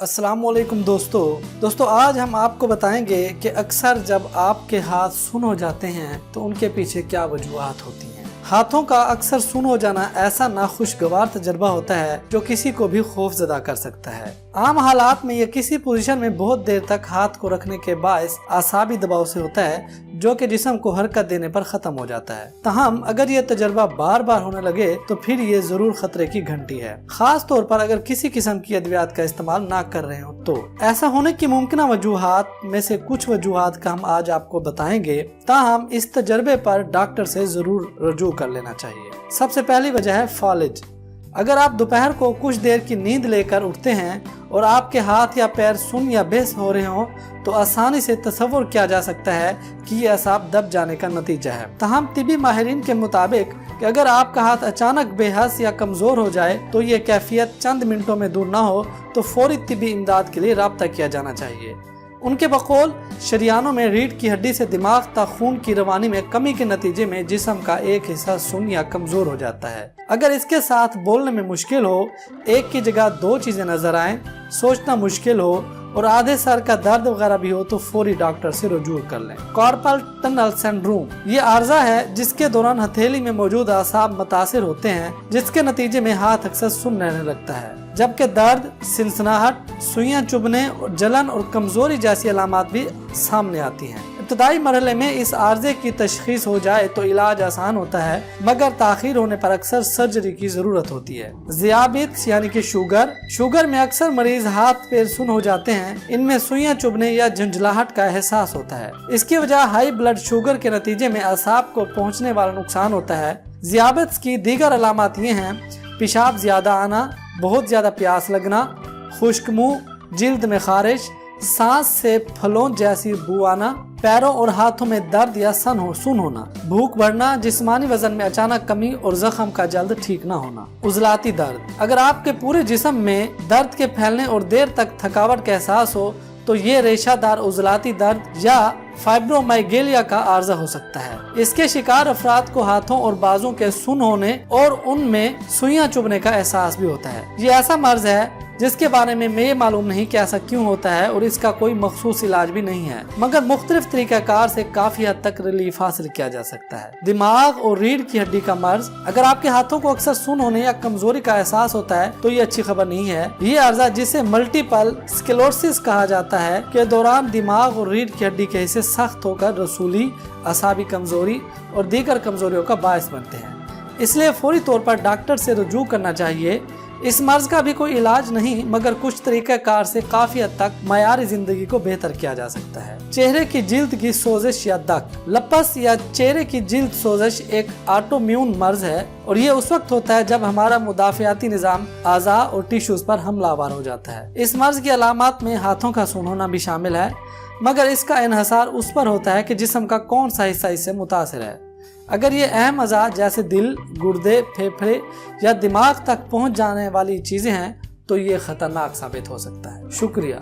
अस्सलाम वालेकुम दोस्तों आज हम आपको बताएंगे कि अक्सर जब आपके हाथ सुन्न हो जाते हैं तो उनके पीछे क्या वजूहात होती हैं। हाथों का अक्सर सुन्न हो जाना ऐसा नाखुशगवार तजर्बा होता है जो किसी को भी खौफजदा कर सकता है। आम हालात में यह किसी पोजीशन में बहुत देर तक हाथ को रखने के बायस आसाबी दबाव से होता है जो कि जिस्म को हरकत देने पर खत्म हो जाता है। तहम अगर ये तजर्बा बार बार होने लगे तो फिर ये जरूर खतरे की घंटी है, खास तौर पर अगर किसी किस्म की अद्वियात का इस्तेमाल ना कर रहे हो तो। ऐसा होने की मुमकिन वजूहात में से कुछ वजूहात का हम आज आपको बताएंगे, ताहम इस तजर्बे पर डॉक्टर से जरूर रजू कर लेना चाहिए। सबसे पहली वजह है फॉलेज। अगर आप दोपहर को कुछ देर की नींद लेकर उठते हैं और आपके हाथ या पैर सुन्न या बेस हो रहे हों तो आसानी से तसव्वुर किया जा सकता है कि ये असाब दब जाने का नतीजा है। तहम तिबी माहिरीन के मुताबिक कि अगर आपका हाथ अचानक बेहस या कमजोर हो जाए तो ये कैफियत चंद मिनटों में दूर ना हो तो फौरी तिबी इमदाद के लिए राब्ता किया जाना चाहिए। उनके बकौल शरियानों में रीढ़ की हड्डी से दिमाग तक खून की रवानी में कमी के नतीजे में जिस्म का एक हिस्सा सुन्न या कमजोर हो जाता है। अगर इसके साथ बोलने में मुश्किल हो, एक की जगह दो चीजें नजर आएं, सोचना मुश्किल हो और आधे सर का दर्द वगैरह भी हो तो फौरी डॉक्टर से रुजू कर लें। कार्पल टनल सिंड्रोम ये आर्जा है जिसके दौरान हथेली में मौजूद आसाब मुतासिर होते हैं, जिसके नतीजे में हाथ अक्सर सुन्न रहने लगता है, जबकि दर्द, सिलसनाहट, सुइयां चुभने और जलन और कमजोरी जैसी अलामात भी सामने आती हैं। इब्तदाई मरहले में इस आर्जे की तशखीस हो जाए तो इलाज आसान होता है, मगर ताखीर होने पर अक्सर सर्जरी की जरूरत होती है। ज़ियाबित्स यानी कि शुगर में अक्सर मरीज हाथ पैर सुन्न हो जाते हैं। इनमें सुइयां चुभने या झंझलाहट का एहसास होता है। इसकी वजह हाई ब्लड शुगर के नतीजे में असाब को पहुँचने वाला नुकसान होता है। ज़ियाबित्स की दीगर अलामात ये हैं: पेशाब ज्यादा आना, बहुत ज्यादा प्यास लगना, खुश्क मुंह, जिल्द में खारिश, सांस से फलों जैसी बू आना, पैरों और हाथों में दर्द या सुन्न होना, भूख बढ़ना, जिस्मानी वजन में अचानक कमी और जख्म का जल्द ठीक ना होना। उजलाती दर्द। अगर आपके पूरे जिस्म में दर्द के फैलने और देर तक थकावट का एहसास हो तो ये रेशादार उजलाती दर्द या फाइब्रोमाइगेलिया का आर्जा हो सकता है। इसके शिकार अफराद को हाथों और बाजों के सुन्न होने और उनमें सुइयां चुभने का एहसास भी होता है। ये ऐसा मर्ज है जिसके बारे में ये मालूम नहीं कि ऐसा क्यों होता है और इसका कोई मखसूस इलाज भी नहीं है, मगर मुख्तलिफ तरीक़ाकार से काफी हद तक रिलीफ हासिल किया जा सकता है। दिमाग और रीढ़ की हड्डी का मर्ज। अगर आपके हाथों को अक्सर सुन्न होने या कमजोरी का एहसास होता है तो ये अच्छी खबर नहीं है। ये अर्जा, जिसे मल्टीपल स्क्लेरोसिस कहा जाता है, के दौरान दिमाग और रीढ़ की हड्डी के हिस्से सख्त होकर रसूली, असाबी कमजोरी और दीगर कमजोरियों का बायस बनते हैं। इसलिए फौरी तौर पर डॉक्टर से रुजू करना चाहिए। इस मर्ज का भी कोई इलाज नहीं, मगर कुछ तरीक़ाकार से काफी हद तक मयारी जिंदगी को बेहतर किया जा सकता है। चेहरे की जिल्द की सोजिश या दक। लपस या चेहरे की जिल्द सोजिश एक ऑटोइम्यून मर्ज है और ये उस वक्त होता है जब हमारा मुदाफ़ियाती निज़ाम आज़ा और टिश्यूज पर हमलावर हो जाता है। इस मर्ज की अलामात में हाथों का सुन्न होना भी शामिल है, मगर इसका इन्हसार उस पर होता है कि जिस्म का कौन सा हिस्सा इससे मुतासिर है। अगर ये अहम अज़ा जैसे दिल, गुर्दे, फेफड़े या दिमाग तक पहुंच जाने वाली चीजें हैं तो ये खतरनाक साबित हो सकता है। शुक्रिया।